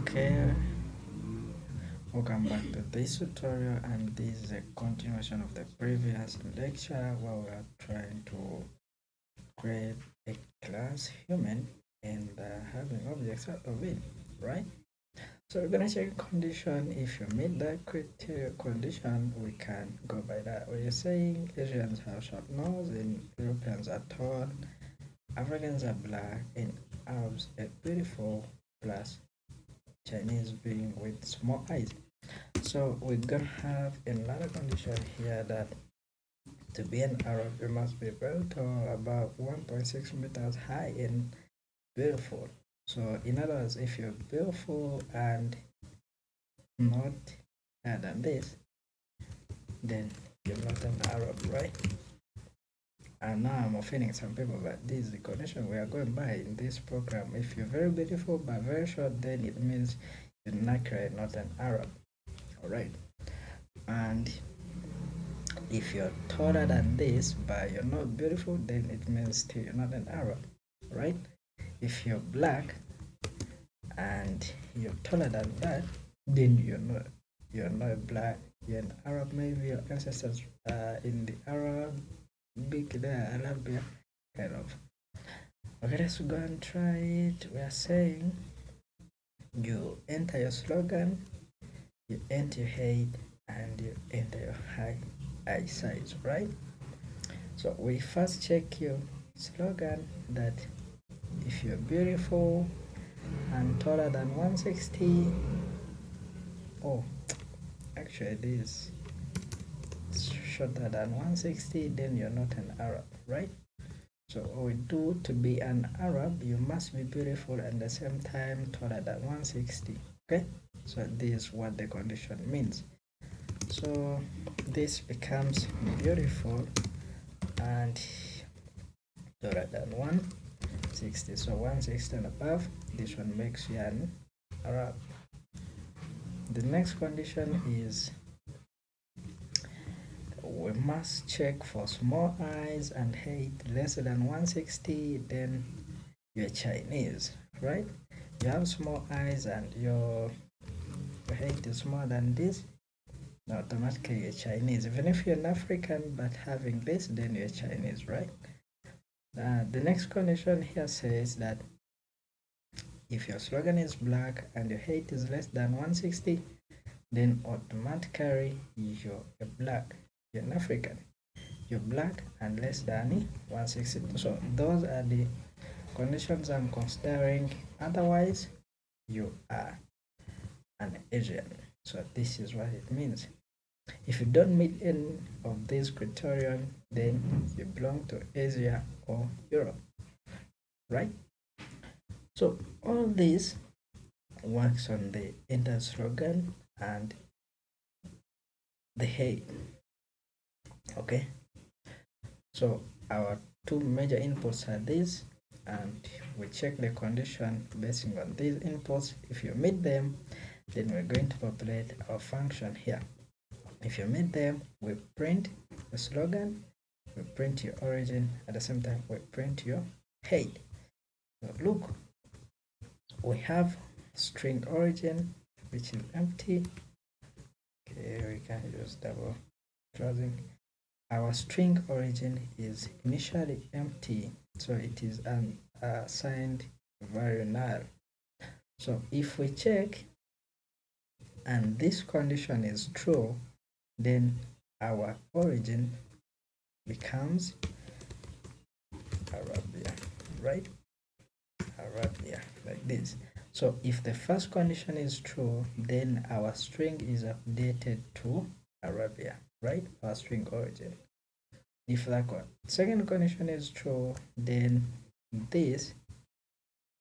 Okay, welcome back to this tutorial, and this is a continuation of the previous lecture where we are trying to create a class human and having objects out of it, right? So we're gonna check condition. If you meet that criteria condition, we can go by that. What you're saying, Asians have short nose and Europeans are tall, Africans are black, and Arabs are beautiful, plus Chinese being with small eyes. So we're gonna have another condition here that to be an Arab you must be very tall, about 1.6 meters high and beautiful. So in other words, if you're beautiful and not higher than this, then you're not an Arab, right? And now I'm offending some people, but this is the condition we are going by in this program. If you're very beautiful but very short, then it means you're not an Arab. Alright. And if you're taller than this but you're not beautiful, then it means still you're not an Arab, right? If you're black and you're taller than that, then you're not black. You're an Arab. Maybe your ancestors in the Arabic there, Arabia, kind of. Okay, let's go and try it. We are saying you enter your slogan, you enter your height, and you enter your eye size, right? So we first check your slogan that if you're beautiful and taller than 160, oh, actually this is shorter than 160, then you're not an Arab, right? So what we do to be an Arab, you must be beautiful and at the same time taller than 160, okay? So this is what the condition means. So this becomes beautiful and taller than 160. So 160 and above, this one makes you an Arab. The next condition is we must check for small eyes and height less than 160, then you're Chinese, right? You have small eyes and your height is more than this, automatically you're Chinese. Even if you're an African but having this, then you're Chinese, right? The next condition here says that if your slogan is black and your height is less than 160, then automatically you're a black, you're an African, you're black and less than 160. So those are the conditions I'm considering. Otherwise, you are an Asian. So this is what it means. If you don't meet any of these criteria, then you belong to Asia or Europe, right? So all this works on the enter slogan and the height. Okay, so our two major inputs are these, and we check the condition based on these inputs. If you meet them, then we're going to populate our function here. If you meet them, we print the slogan, we print your origin, at the same time we print your height. So look, we have string origin which is empty. Okay, we can use double crossing. Our string origin is initially empty, so it is an assigned value null. So if we check and this condition is true, then our origin becomes Arabia, right? Arabia, like this. So if the first condition is true, then our string is updated to Arabia, right? Our string origin. If that second condition is true, then this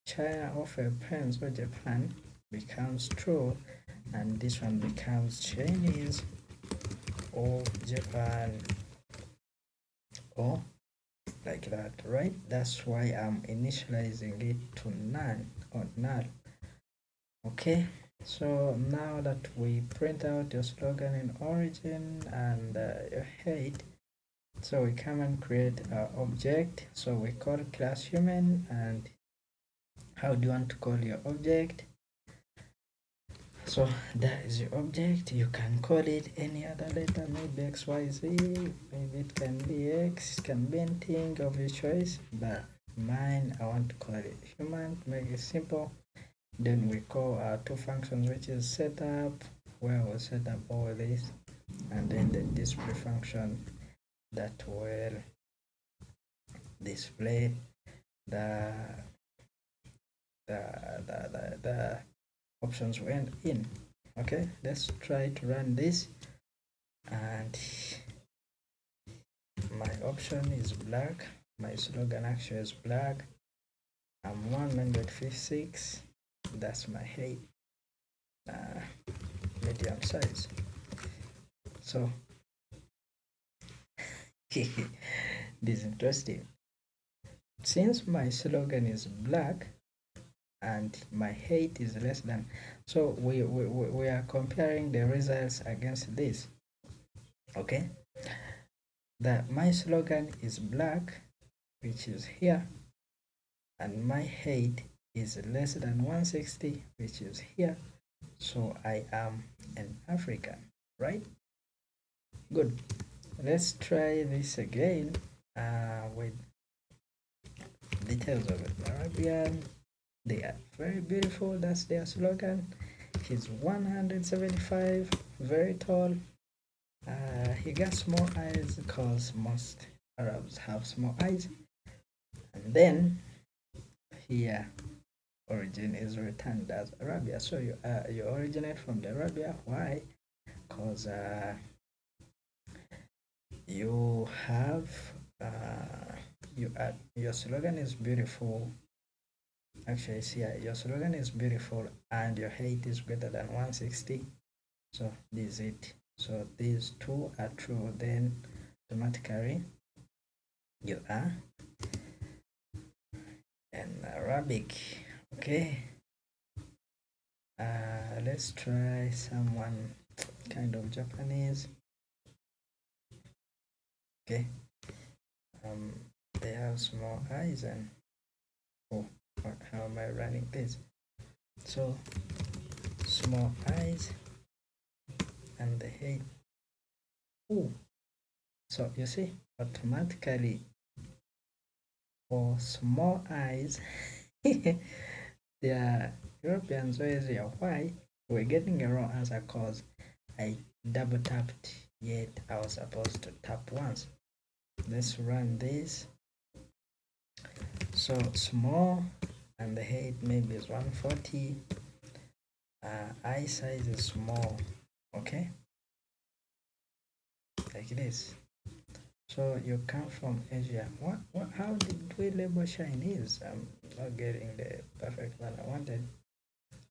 China or Philippines or Japan becomes true, and this one becomes Chinese or Japan or like that, right? That's why I'm initializing it to none or null. Okay, so now that we print out your slogan in origin and your height, so we come and create an object. So we call class human, and how do you want to call your object? So that is your object. You can call it any other letter, maybe XYZ, maybe it can be X, it can be anything of your choice, but mine I want to call it human, make it simple. Then we call our two functions, which is setup, where we'll set up all this, and then the display function that will display the the options went in. Okay, let's try to run this, and my option is black, my slogan actually is black, I'm 156, that's my height, medium size. So this is interesting. Since my slogan is black and my height is less than, so we are comparing the results against this. Okay, that my slogan is black, which is here, and my height is less than 160, which is here, so I am an African, right? Good. Let's try this again with details of it. Arabian, they are very beautiful, that's their slogan. He's 175, very tall. He got small eyes because most Arabs have small eyes. And then here, origin is returned as Arabia. So you originate from the Arabia. Why? Because you have your slogan is beautiful. Actually, see, your slogan is beautiful and your height is greater than 160. So this is it. So these two are true, then automatically you are an Arabic. Okay. Let's try someone kind of Japanese. Okay. They have small eyes and how am I running this? So small eyes and the head. Ooh. So you see, automatically for small eyes, they are Europeans always are why we're getting a wrong answer because I double tapped, yet I was supposed to tap once. Let's run this. So small and the head maybe is 140. Eye size is small. Okay, like this. So you come from Asia. What? How did we label Chinese? I'm not getting the perfect one I wanted.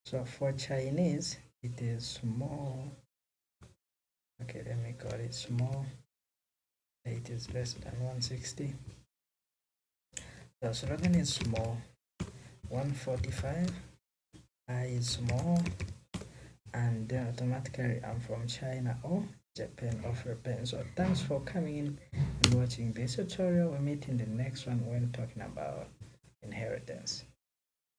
So for Chinese, it is small. Okay, let me call it small. It is less than 160. The slogan is small. 145. I is small. And then automatically I'm from China or Japan or Philippines. So thanks for coming in and watching this tutorial. We'll meet in the next one when talking about inheritance.